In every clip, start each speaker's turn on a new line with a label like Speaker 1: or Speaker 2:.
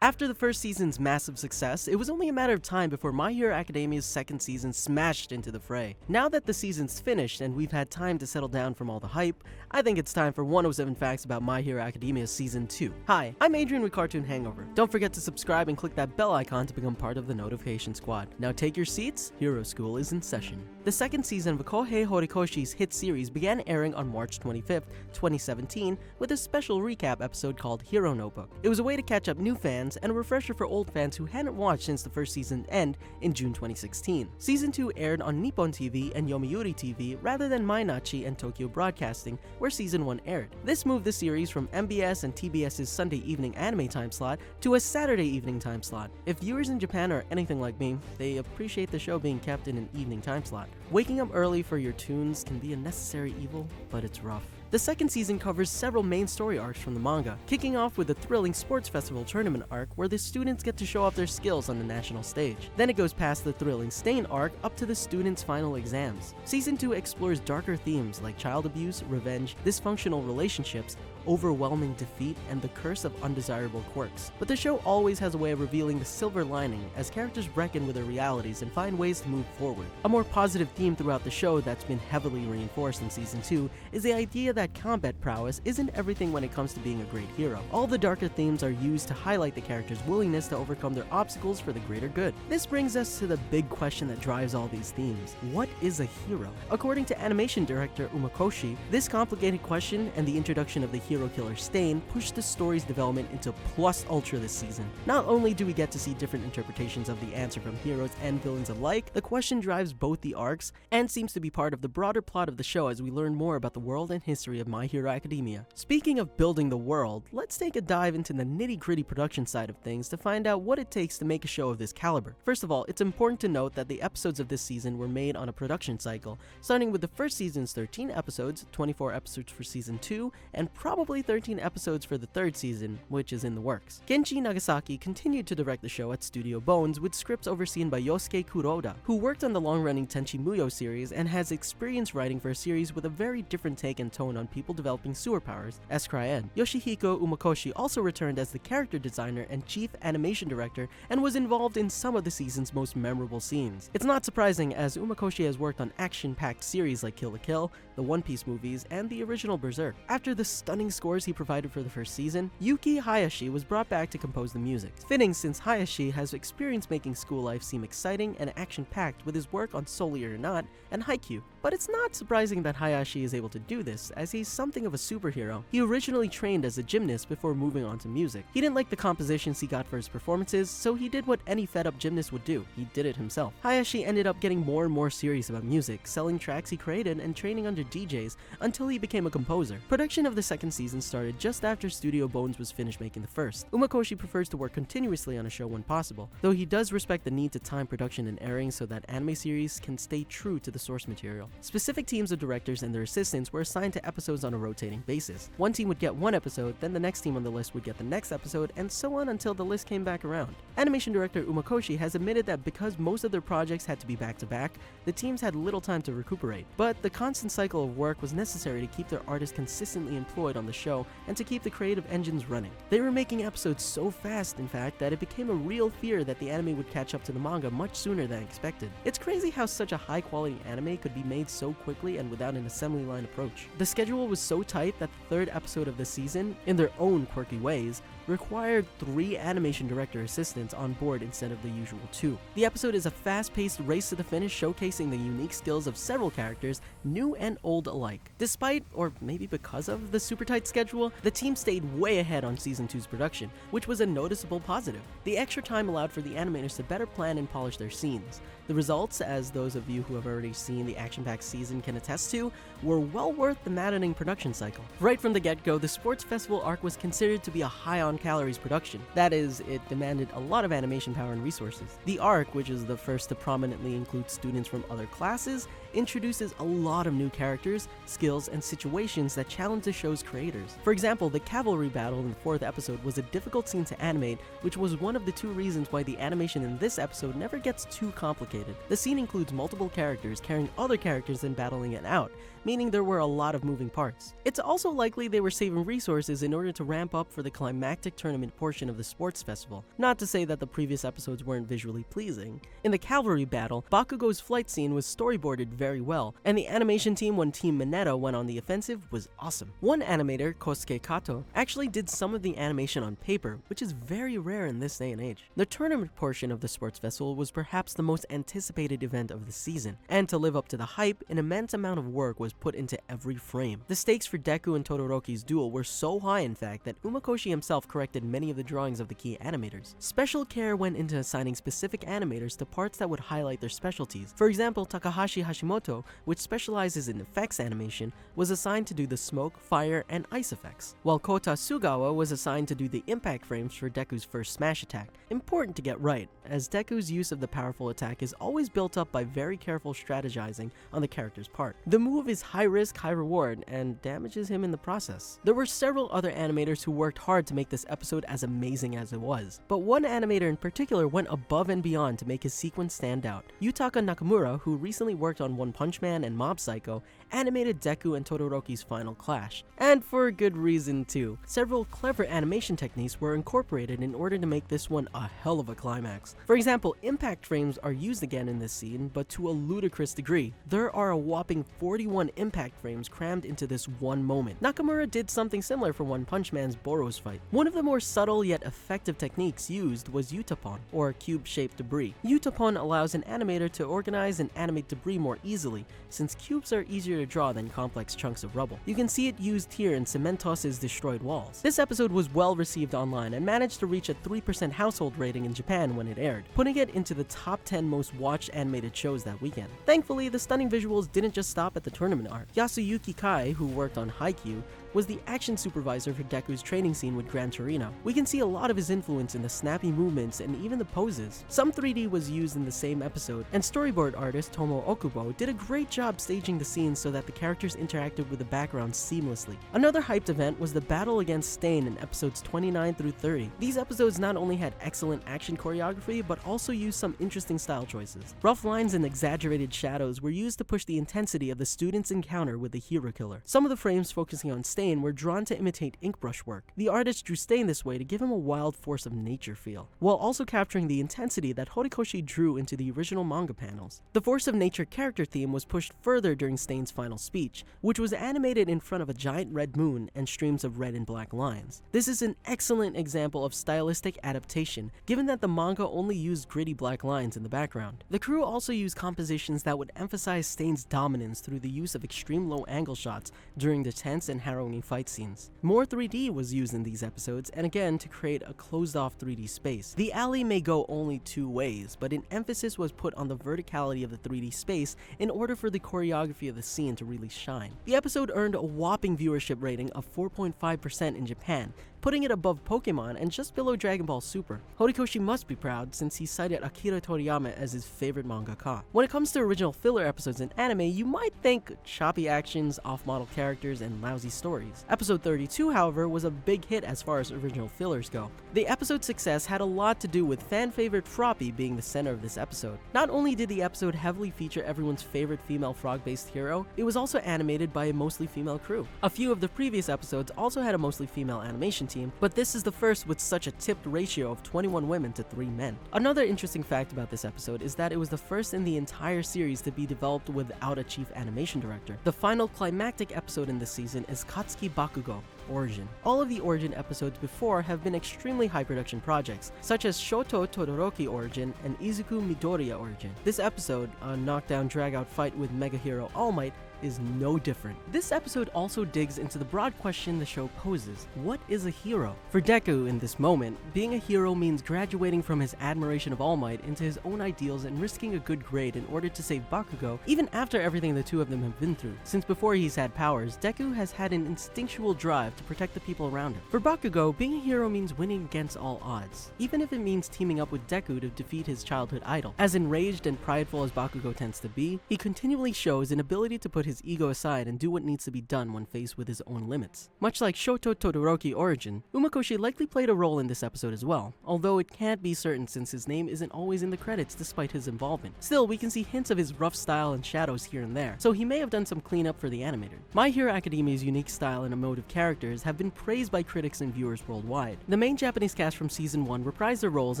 Speaker 1: After the first season's massive success, it was only a matter of time before My Hero Academia's second season smashed into the fray. Now that the season's finished and we've had time to settle down from all the hype, I think it's time for 107 facts about My Hero Academia Season 2. Hi, I'm Adrian with Cartoon Hangover. Don't forget to subscribe and click that bell icon to become part of the notification squad. Now take your seats, Hero School is in session. The second season of Kohei Horikoshi's hit series began airing on March 25th, 2017 with a special recap episode called Hero Notebook. It was a way to catch up new fans and a refresher for old fans who hadn't watched since the first season end in June 2016. Season 2 aired on Nippon TV and Yomiuri TV rather than Mainachi and Tokyo Broadcasting, where Season 1 aired. This moved the series from MBS and TBS's Sunday evening anime time slot to a Saturday evening time slot. If viewers in Japan are anything like me, they appreciate the show being kept in an evening time slot. Waking up early for your tunes can be a necessary evil, but it's rough. The second season covers several main story arcs from the manga, kicking off with the thrilling sports festival tournament arc where the students get to show off their skills on the national stage. Then it goes past the thrilling Stain arc up to the students' final exams. Season 2 explores darker themes like child abuse, revenge, dysfunctional relationships, overwhelming defeat, and the curse of undesirable quirks. But the show always has a way of revealing the silver lining as characters reckon with their realities and find ways to move forward. A more positive theme throughout the show that's been heavily reinforced in Season 2 is the idea that combat prowess isn't everything when it comes to being a great hero. All the darker themes are used to highlight the character's willingness to overcome their obstacles for the greater good. This brings us to the big question that drives all these themes. What is a hero? According to animation director Umakoshi, this complicated question and the introduction of the hero killer Stain pushed the story's development into plus ultra this season. Not only do we get to see different interpretations of the answer from heroes and villains alike, the question drives both the arcs and seems to be part of the broader plot of the show as we learn more about the world and history of My Hero Academia. Speaking of building the world, let's take a dive into the nitty-gritty production side of things to find out what it takes to make a show of this caliber. First of all, it's important to note that the episodes of this season were made on a production cycle, starting with the first season's 13 episodes, 24 episodes for Season 2, and probably 13 episodes for the third season, which is in the works. Kenji Nagasaki continued to direct the show at Studio Bones with scripts overseen by Yosuke Kuroda, who worked on the long-running Tenchi Muyo series and has experience writing for a series with a very different take and tone on people developing sewer powers, as Cryen. Yoshihiko Umakoshi also returned as the character designer and chief animation director and was involved in some of the season's most memorable scenes. It's not surprising as Umakoshi has worked on action-packed series like Kill la Kill, the One Piece movies, and the original Berserk. After the stunning scores he provided for the first season, Yuki Hayashi was brought back to compose the music. Fitting since Hayashi has experience making school life seem exciting and action-packed with his work on Soul Eater or Not and Haikyuu. But it's not surprising that Hayashi is able to do this, as he's something of a superhero. He originally trained as a gymnast before moving on to music. He didn't like the compositions he got for his performances, so he did what any fed-up gymnast would do. He did it himself. Hayashi ended up getting more and more serious about music, selling tracks he created and training under DJs until he became a composer. Production of the second season started just after Studio Bones was finished making the first. Umakoshi prefers to work continuously on a show when possible, though he does respect the need to time production and airing so that anime series can stay true to the source material. Specific teams of directors and their assistants were assigned to episodes on a rotating basis. One team would get one episode, then the next team on the list would get the next episode, and so on until the list came back around. Animation director Umakoshi has admitted that because most of their projects had to be back-to-back, the teams had little time to recuperate. But the constant cycle of work was necessary to keep their artists consistently employed on the show and to keep the creative engines running. They were making episodes so fast, in fact, that it became a real fear that the anime would catch up to the manga much sooner than expected. It's crazy how such a high-quality anime could be made so quickly and without an assembly line approach. The schedule was so tight that the third episode of the season, in their own quirky ways, required 3 animation director assistants on board instead of the usual 2. The episode is a fast-paced race to the finish showcasing the unique skills of several characters, new and old alike. Despite, or maybe because of, the super tight schedule, the team stayed way ahead on Season 2's production, which was a noticeable positive. The extra time allowed for the animators to better plan and polish their scenes. The results, as those of you who have already seen the action-packed season can attest to, were well worth the maddening production cycle. Right from the get-go, the sports festival arc was considered to be a high-on-calories production. That is, it demanded a lot of animation power and resources. The arc, which is the first to prominently include students from other classes, introduces a lot of new characters, skills, and situations that challenge the show's creators. For example, the cavalry battle in the 4th episode was a difficult scene to animate, which was one of the 2 reasons why the animation in this episode never gets too complicated. The scene includes multiple characters carrying other characters and battling it out, meaning there were a lot of moving parts. It's also likely they were saving resources in order to ramp up for the climactic tournament portion of the sports festival. Not to say that the previous episodes weren't visually pleasing. In the cavalry battle, Bakugo's flight scene was storyboarded very well, and the animation team when Team Mineta went on the offensive was awesome. One animator, Kosuke Kato, actually did some of the animation on paper, which is very rare in this day and age. The tournament portion of the sports festival was perhaps the most anticipated event of the season, and to live up to the hype, an immense amount of work was put into every frame. The stakes for Deku and Todoroki's duel were so high in fact that Umakoshi himself corrected many of the drawings of the key animators. Special care went into assigning specific animators to parts that would highlight their specialties. For example, Takahashi Hashimoto, which specializes in effects animation, was assigned to do the smoke, fire, and ice effects, while Kota Sugawa was assigned to do the impact frames for Deku's first smash attack. Important to get right, as Deku's use of the powerful attack is always built up by very careful strategizing on the character's part. The move is high risk, high reward, and damages him in the process. There were several other animators who worked hard to make this episode as amazing as it was, but one animator in particular went above and beyond to make his sequence stand out. Yutaka Nakamura, who recently worked on One Punch Man and Mob Psycho, animated Deku and Todoroki's final clash. And for a good reason too. Several clever animation techniques were incorporated in order to make this one a hell of a climax. For example, impact frames are used again in this scene, but to a ludicrous degree. There are a whopping 41 impact frames crammed into this one moment. Nakamura did something similar for One Punch Man's Boros fight. One of the more subtle yet effective techniques used was Utapon, or cube-shaped debris. Utapon allows an animator to organize and animate debris more easily, since cubes are easier to draw than complex chunks of rubble. You can see it used here in Cementos' destroyed walls. This episode was well received online and managed to reach a 3% household rating in Japan when it aired, putting it into the top 10 most watched animated shows that weekend. Thankfully, the stunning visuals didn't just stop at the tournament arc. Yasuyuki Kai, who worked on Haikyuu, was the action supervisor for Deku's training scene with Gran Torino. We can see a lot of his influence in the snappy movements and even the poses. Some 3D was used in the same episode, and storyboard artist Tomo Okubo did a great job staging the scenes so that the characters interacted with the background seamlessly. Another hyped event was the battle against Stain in episodes 29 through 30. These episodes not only had excellent action choreography, but also used some interesting style choices. Rough lines and exaggerated shadows were used to push the intensity of the students' encounter with the hero killer. Some of the frames focusing on Stain were drawn to imitate ink brush work. The artist drew Stain this way to give him a wild force of nature feel, while also capturing the intensity that Horikoshi drew into the original manga panels. The force of nature character theme was pushed further during Stain's final speech, which was animated in front of a giant red moon and streams of red and black lines. This is an excellent example of stylistic adaptation, given that the manga only used gritty black lines in the background. The crew also used compositions that would emphasize Stain's dominance through the use of extreme low angle shots during the tense and harrowing fight scenes. More 3D was used in these episodes, and again to create a closed-off 3D space. The alley may go only 2 ways, but an emphasis was put on the verticality of the 3D space in order for the choreography of the scene to really shine. The episode earned a whopping viewership rating of 4.5% in Japan, putting it above Pokemon and just below Dragon Ball Super. Horikoshi must be proud since he cited Akira Toriyama as his favorite mangaka. When it comes to original filler episodes in anime, you might think choppy actions, off-model characters, and lousy stories. Episode 32, however, was a big hit as far as original fillers go. The episode's success had a lot to do with fan favorite Froppy being the center of this episode. Not only did the episode heavily feature everyone's favorite female frog-based hero, it was also animated by a mostly female crew. A few of the previous episodes also had a mostly female animation team, but this is the first with such a tipped ratio of 21 women to 3 men. Another interesting fact about this episode is that it was the first in the entire series to be developed without a chief animation director. The final climactic episode in this season is Katsuki Bakugo, Origin. All of the Origin episodes before have been extremely high production projects, such as Shoto Todoroki Origin and Izuku Midoriya Origin. This episode, a knockdown drag-out fight with Mega Hero All Might, is no different. This episode also digs into the broad question the show poses: what is a hero? For Deku in this moment, being a hero means graduating from his admiration of All Might into his own ideals and risking a good grade in order to save Bakugo, even after everything the two of them have been through. Since before he's had powers, Deku has had an instinctual drive to protect the people around him. For Bakugo, being a hero means winning against all odds, even if it means teaming up with Deku to defeat his childhood idol. As enraged and prideful as Bakugo tends to be, he continually shows an ability to put his ego aside and do what needs to be done when faced with his own limits. Much like Shoto Todoroki origin, Umakoshi likely played a role in this episode as well, although it can't be certain since his name isn't always in the credits despite his involvement. Still, we can see hints of his rough style and shadows here and there, so he may have done some cleanup for the animator. My Hero Academia's unique style and emotive characters have been praised by critics and viewers worldwide. The main Japanese cast from season 1 reprise their roles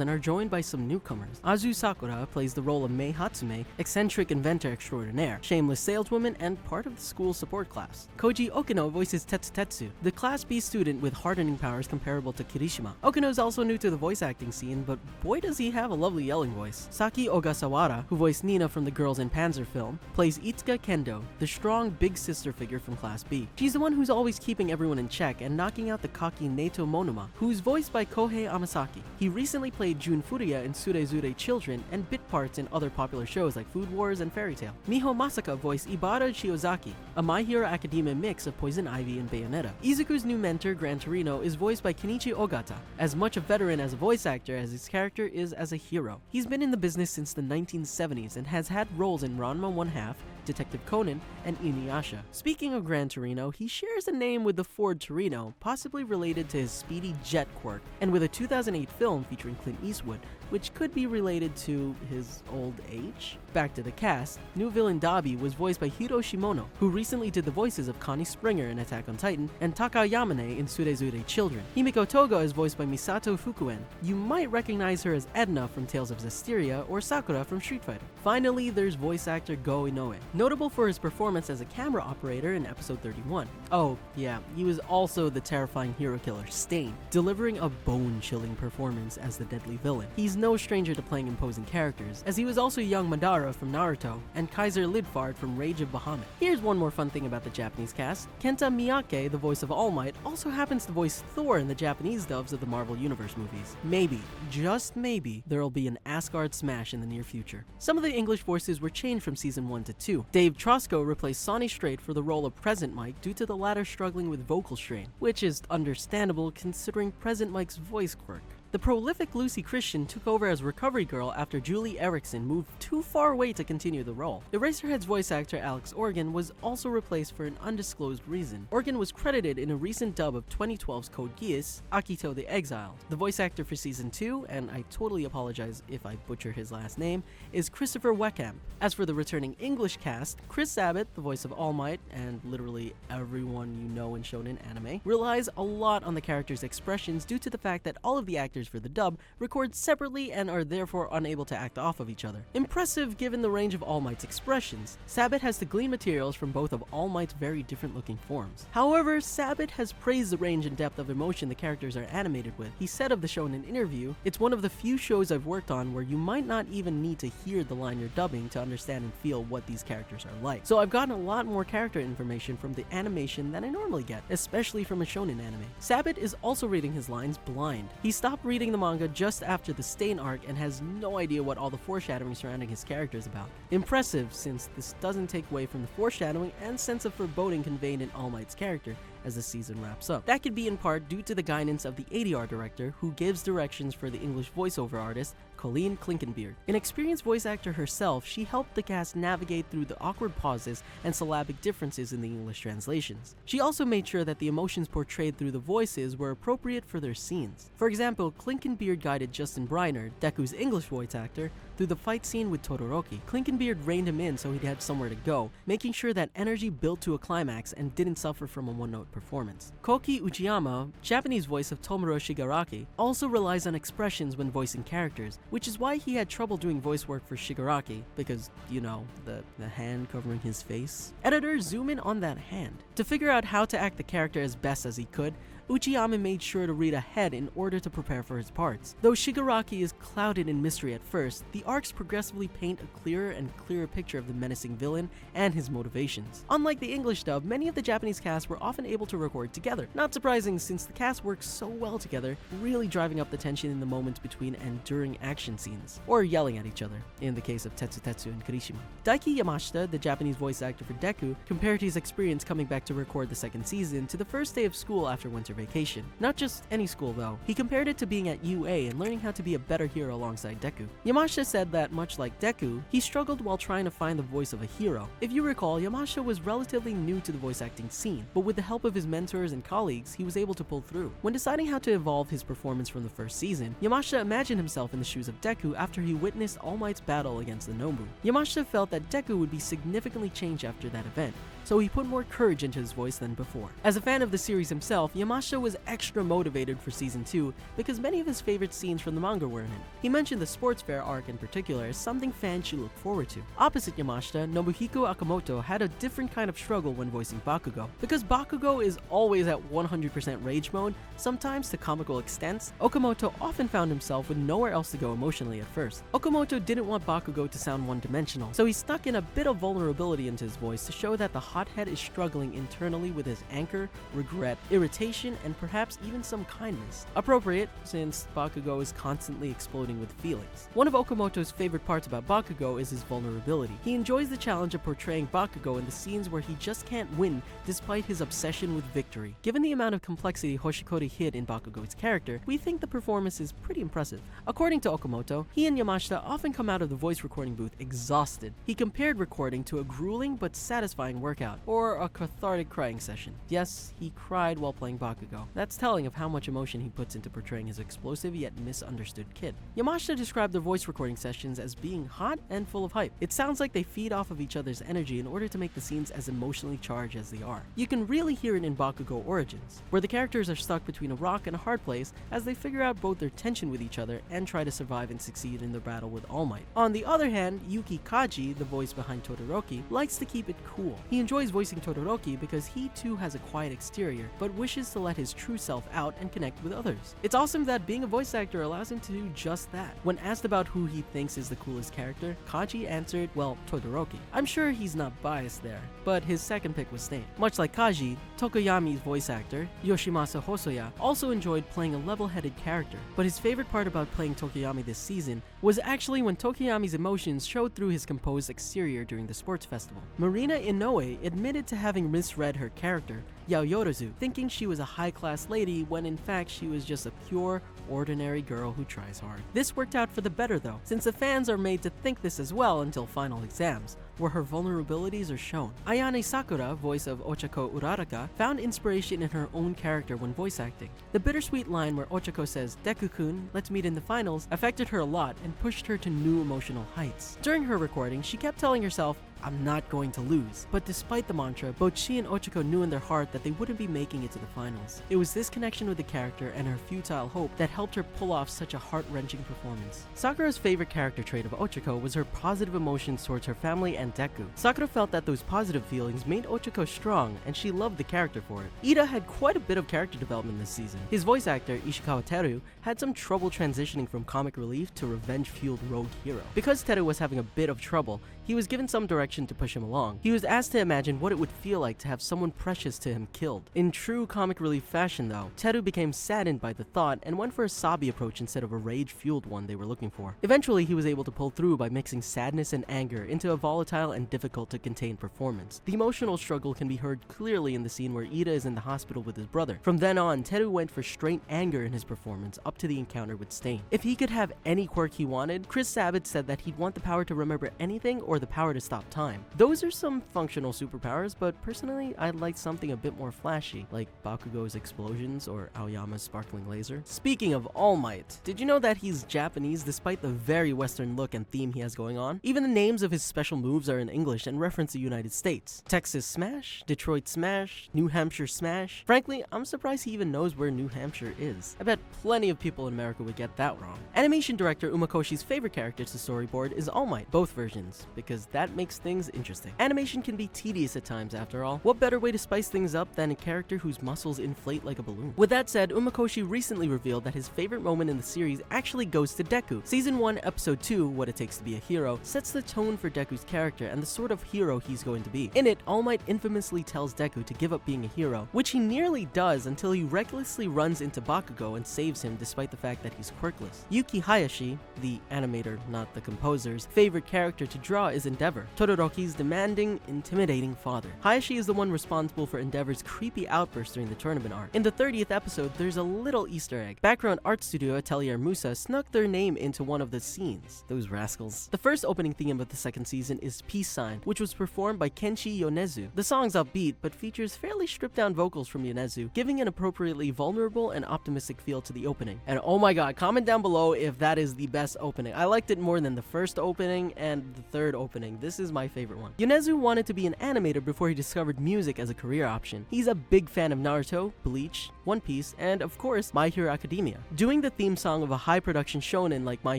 Speaker 1: and are joined by some newcomers. Azu Sakura plays the role of Mei Hatsume, eccentric inventor extraordinaire, shameless saleswoman, and part of the school support class. Koji Okino voices Tetsu, the Class B student with hardening powers comparable to Kirishima. Okino is also new to the voice acting scene, but boy does he have a lovely yelling voice. Saki Ogasawara, who voiced Nina from the Girls in Panzer film, plays Itsuka Kendo, the strong big sister figure from Class B. She's the one who's always keeping everyone in check and knocking out the cocky Neito Monoma, who's voiced by Kohei Amasaki. He recently played Jun Furuya in Surezure Children and bit parts in other popular shows like Food Wars and Fairy Tail. Miho Masaka voiced Ibara Shiozaki, a My Hero Academia mix of Poison Ivy and Bayonetta. Izuku's new mentor, Gran Torino, is voiced by Kenichi Ogata, as much a veteran as a voice actor as his character is as a hero. He's been in the business since the 1970s and has had roles in Ranma 1/2, Detective Conan, and Inuyasha. Speaking of Gran Torino, he shares a name with the Ford Torino, possibly related to his speedy jet quirk, and with a 2008 film featuring Clint Eastwood, which could be related to his old age. Back to the cast, new villain Dabi was voiced by Hiro Shimono, who recently did the voices of Connie Springer in Attack on Titan and Taka Yamane in Surezure Children. Himiko Toga is voiced by Misato Fukuen. You might recognize her as Edna from Tales of Zestiria or Sakura from Street Fighter. Finally, there's voice actor Go Inoue, notable for his performance as a camera operator in episode 31. Oh yeah, he was also the terrifying hero killer Stain, delivering a bone-chilling performance as the deadly villain. He's no stranger to playing imposing characters, as he was also young Madara from Naruto and Kaiser Lidfard from Rage of Bahamut. Here's one more fun thing about the Japanese cast. Kenta Miyake, the voice of All Might, also happens to voice Thor in the Japanese dubs of the Marvel Universe movies. Maybe, just maybe, there'll be an Asgard smash in the near future. Some of the English voices were changed from season 1 to 2. Dave Trosco replaced Sonny Strait for the role of Present Mike due to the latter struggling with vocal strain, which is understandable considering Present Mike's voice quirk. The prolific Lucy Christian took over as Recovery Girl after Julie Erickson moved too far away to continue the role. Eraserhead's voice actor Alex Organ was also replaced for an undisclosed reason. Organ was credited in a recent dub of 2012's Code Geass, Akito the Exiled. The voice actor for season 2, and I totally apologize if I butcher his last name, is Christopher YAMASHITA. As for the returning English cast, Chris Sabat, the voice of All Might, and literally everyone you know in shonen anime, relies a lot on the character's expressions due to the fact that all of the actors for the dub record separately and are therefore unable to act off of each other. Impressive given the range of All Might's expressions, Sabat has to glean materials from both of All Might's very different looking forms. However, Sabat has praised the range and depth of emotion the characters are animated with. He said of the show in an interview, "It's one of the few shows I've worked on where you might not even need to hear the line you're dubbing to understand and feel what these characters are like. So I've gotten a lot more character information from the animation than I normally get, especially from a shonen anime." Sabat is also reading his lines blind. He stopped reading the manga just after the Stain arc and has no idea what all the foreshadowing surrounding his character is about. Impressive, since this doesn't take away from the foreshadowing and sense of foreboding conveyed in All Might's character as the season wraps up. That could be in part due to the guidance of the ADR director, who gives directions for the English voiceover artist, COLLEEN CLINKENBEARD. An experienced voice actor herself, she helped the cast navigate through the awkward pauses and syllabic differences in the English translations. She also made sure that the emotions portrayed through the voices were appropriate for their scenes. For example, CLINKENBEARD guided Justin BRINER, Deku's English voice actor, through the fight scene with Todoroki. CLINKENBEARD reined him in so he'd have somewhere to go, making sure that energy built to a climax and didn't suffer from a one-note performance. Koki Uchiyama, Japanese voice of Tomura Shigaraki, also relies on expressions when voicing characters, which is why he had trouble doing voice work for Shigaraki, because, you know, the hand covering his face. Editor, zoom in on that hand. To figure out how to act the character as best as he could, Uchiyama made sure to read ahead in order to prepare for his parts. Though Shigaraki is clouded in mystery at first, the arcs progressively paint a clearer and clearer picture of the menacing villain and his motivations. Unlike the English dub, many of the Japanese cast were often able to record together. Not surprising since the cast works so well together, really driving up the tension in the moments between and during action scenes, or yelling at each other, in the case of Tetsu and Kirishima. Daiki Yamashita, the Japanese voice actor for Deku, compared his experience coming back to record the second season to the first day of school after winter vacation. Not just any school though, he compared it to being at UA and learning how to be a better hero alongside Deku. Yamashita said that much like Deku, he struggled while trying to find the voice of a hero. If you recall, Yamashita was relatively new to the voice acting scene, but with the help of his mentors and colleagues, he was able to pull through. When deciding how to evolve his performance from the first season, Yamashita imagined himself in the shoes of Deku after he witnessed All Might's battle against the Nobu. Yamashita felt that Deku would be significantly changed after that event, so he put more courage into his voice than before. As a fan of the series himself, Yamashita was extra motivated for season 2 because many of his favorite scenes from the manga were in it. He mentioned the sports fair arc in particular as something fans should look forward to. Opposite Yamashita, Nobuhiko Akamoto had a different kind of struggle when voicing Bakugo. Because Bakugo is always at 100% rage mode, sometimes to comical extents, Okamoto often found himself with nowhere else to go emotionally at first. Okamoto didn't want Bakugo to sound one-dimensional, so he stuck in a bit of vulnerability into his voice to show that the hothead is struggling internally with his anger, regret, irritation, and perhaps even some kindness. Appropriate, since Bakugo is constantly exploding with feelings. One of Okamoto's favorite parts about Bakugo is his vulnerability. He enjoys the challenge of portraying Bakugo in the scenes where he just can't win despite his obsession with victory. Given the amount of complexity Hoshikori hid in Bakugo's character, we think the performance is pretty impressive. According to Okamoto, he and Yamashita often come out of the voice recording booth exhausted. He compared recording to a grueling but satisfying workout, or a cathartic crying session. Yes, he cried while playing Bakugo. That's telling of how much emotion he puts into portraying his explosive yet misunderstood kid. Yamashita described the voice recording sessions as being hot and full of hype. It sounds like they feed off of each other's energy in order to make the scenes as emotionally charged as they are. You can really hear it in Bakugo Origins, where the characters are stuck between a rock and a hard place as they figure out both their tension with each other and try to survive and succeed in their battle with All Might. On the other hand, YUUKI KAJI, the voice behind Todoroki, likes to keep it cool. He enjoys voicing Todoroki because he too has a quiet exterior, but wishes to let his true self out and connect with others. It's awesome that being a voice actor allows him to do just that. When asked about who he thinks is the coolest character, Kaji answered, well, Todoroki. I'm sure he's not biased there, but his second pick was Stain. Much like Kaji, Tokoyami's voice actor, Yoshimasa Hosoya, also enjoyed playing a level-headed character, but his favorite part about playing Tokoyami this season was actually when Tokoyami's emotions showed through his composed exterior during the sports festival. Marina Inoue admitted to having misread her character, Yaoyorozu, thinking she was a high-class lady when in fact she was just a pure, ordinary girl who tries hard. This worked out for the better though, since the fans are made to think this as well until final exams, where her vulnerabilities are shown. Ayane Sakura, voice of Ochako Uraraka, found inspiration in her own character when voice acting. The bittersweet line where Ochako says, "Deku-kun, let's meet in the finals," affected her a lot and pushed her to new emotional heights. During her recording, she kept telling herself, "I'm not going to lose." But despite the mantra, both she and Ochako knew in their heart that they wouldn't be making it to the finals. It was this connection with the character and her futile hope that helped her pull off such a heart-wrenching performance. Sakura's favorite character trait of Ochako was her positive emotions towards her family and Deku. Sakura felt that those positive feelings made Ochako strong, and she loved the character for it. Ida had quite a bit of character development this season. His voice actor, Ishikawa Teru, had some trouble transitioning from comic relief to revenge-fueled rogue hero. Because Teru was having a bit of trouble, he was given some direction to push him along. He was asked to imagine what it would feel like to have someone precious to him killed. In true comic relief fashion though, Teru became saddened by the thought and went for a Sabi approach instead of a rage-fueled one they were looking for. Eventually he was able to pull through by mixing sadness and anger into a volatile and difficult to contain performance. The emotional struggle can be heard clearly in the scene where Ida is in the hospital with his brother. From then on, Teru went for straight anger in his performance up to the encounter with Stain. If he could have any quirk he wanted, Chris Sabat said that he'd want the power to remember anything or the power to stop time. Those are some functional superpowers, but personally I'd like something a bit more flashy, like Bakugo's explosions or Aoyama's sparkling laser. Speaking of All Might, did you know that he's Japanese despite the very Western look and theme he has going on? Even the names of his special moves are in English and reference the United States. Texas Smash, Detroit Smash, New Hampshire Smash. Frankly, I'm surprised he even knows where New Hampshire is. I bet plenty of people in America would get that wrong. Animation director Umakoshi's favorite character to storyboard is All Might, both versions, because that makes things things interesting. Animation can be tedious at times after all. What better way to spice things up than a character whose muscles inflate like a balloon? With that said, Umakoshi recently revealed that his favorite moment in the series actually goes to Deku. Season 1, Episode 2, What It Takes to Be a Hero, sets the tone for Deku's character and the sort of hero he's going to be. In it, All Might infamously tells Deku to give up being a hero, which he nearly does until he recklessly runs into Bakugo and saves him despite the fact that he's quirkless. Yuki Hayashi, the animator, not the composer's, favorite character to draw is Endeavor, Todoroki's demanding, intimidating father. Hayashi is the one responsible for Endeavor's creepy outburst during the tournament arc. In the 30th episode, there's a little Easter egg. Background art studio Atelier Musa snuck their name into one of the scenes. Those rascals. The first opening theme of the second season is Peace Sign, which was performed by Kenshi Yonezu. The song's upbeat, but features fairly stripped down vocals from Yonezu, giving an appropriately vulnerable and optimistic feel to the opening. And oh my god, comment down below if that is the best opening. I liked it more than the first opening and the third opening. This is my favorite one. Yonezu wanted to be an animator before he discovered music as a career option. He's a big fan of Naruto, Bleach, One Piece, and of course, My Hero Academia. Doing the theme song of a high-production shonen like My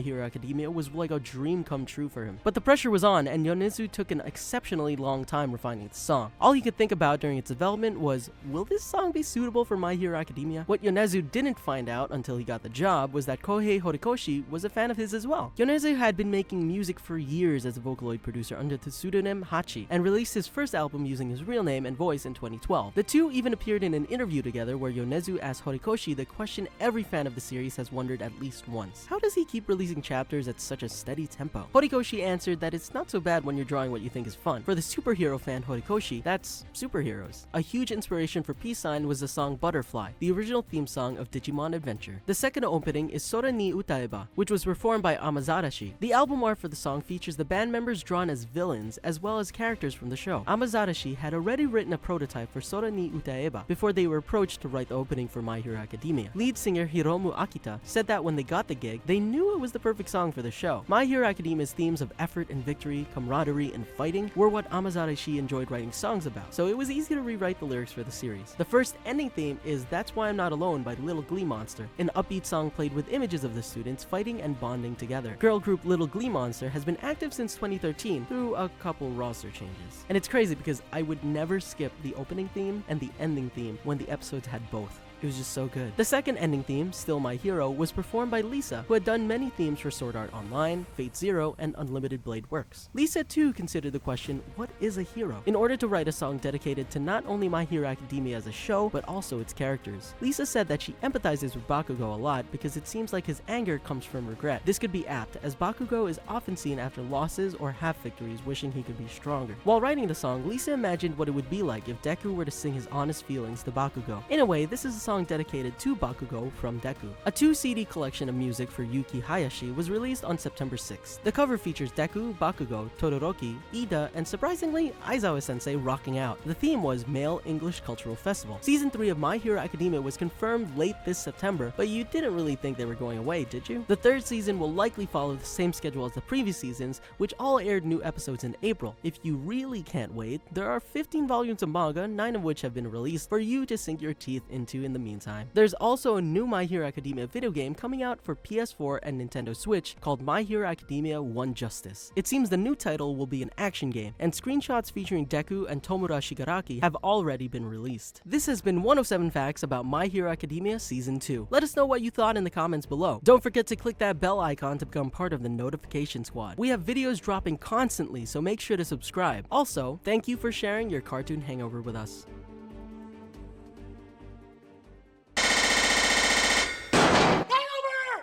Speaker 1: Hero Academia was like a dream come true for him. But the pressure was on, and Yonezu took an exceptionally long time refining the song. All he could think about during its development was, will this song be suitable for My Hero Academia? What Yonezu didn't find out until he got the job was that Kohei Horikoshi was a fan of his as well. Yonezu had been making music for years as a Vocaloid producer under the pseudonym Hachi, and released his first album using his real name and voice in 2012. The two even appeared in an interview together where Yonezu asked Horikoshi the question every fan of the series has wondered at least once. How does he keep releasing chapters at such a steady tempo? Horikoshi answered that it's not so bad when you're drawing what you think is fun. For the superhero fan Horikoshi, that's superheroes. A huge inspiration for Peace Sign was the song Butterfly, the original theme song of Digimon Adventure. The second opening is Sora ni Utaeba, which was performed by Amazarashi. The album art for the song features the band members drawn as villains as well as characters from the show. Amazarashi had already written a prototype for Sora ni Utaeba before they were approached to write the opening for My Hero Academia. Lead singer Hiromu Akita said that when they got the gig, they knew it was the perfect song for the show. My Hero Academia's themes of effort and victory, camaraderie and fighting were what Amazarashi enjoyed writing songs about, so it was easy to rewrite the lyrics for the series. The first ending theme is That's Why I'm Not Alone by Little Glee Monster, an upbeat song played with images of the students fighting and bonding together. Girl group Little Glee Monster has been active since 2013 through a couple roster changes. And it's crazy because I would never skip the opening theme and the ending theme when the episodes had both. It was just so good. The second ending theme, Still My Hero, was performed by Lisa, who had done many themes for Sword Art Online, Fate Zero, and Unlimited Blade Works. Lisa too considered the question, what is a hero? In order to write a song dedicated to not only My Hero Academia as a show, but also its characters. Lisa said that she empathizes with Bakugo a lot because it seems like his anger comes from regret. This could be apt, as Bakugo is often seen after losses or half-victories wishing he could be stronger. While writing the song, Lisa imagined what it would be like if Deku were to sing his honest feelings to Bakugo. In a way, this is a song dedicated to Bakugo from Deku. A 2-CD collection of music for Yuki Hayashi was released on September 6th. The cover features Deku, Bakugo, Todoroki, Ida, and surprisingly, Aizawa-sensei rocking out. The theme was Male English Cultural Festival. Season 3 of My Hero Academia was confirmed late this September, but you didn't really think they were going away, did you? The third season will likely follow the same schedule as the previous seasons, which all aired new episodes in April. If you really can't wait, there are 15 volumes of manga, 9 of which have been released, for you to sink your teeth into in the meantime. There's also a new My Hero Academia video game coming out for PS4 and Nintendo Switch called My Hero Academia One Justice. It seems the new title will be an action game, and screenshots featuring Deku and Tomura Shigaraki have already been released. This has been 107 Facts about My Hero Academia Season 2. Let us know what you thought in the comments below. Don't forget to click that bell icon to become part of the notification squad. We have videos dropping constantly, so make sure to subscribe. Also, thank you for sharing your Cartoon Hangover with us.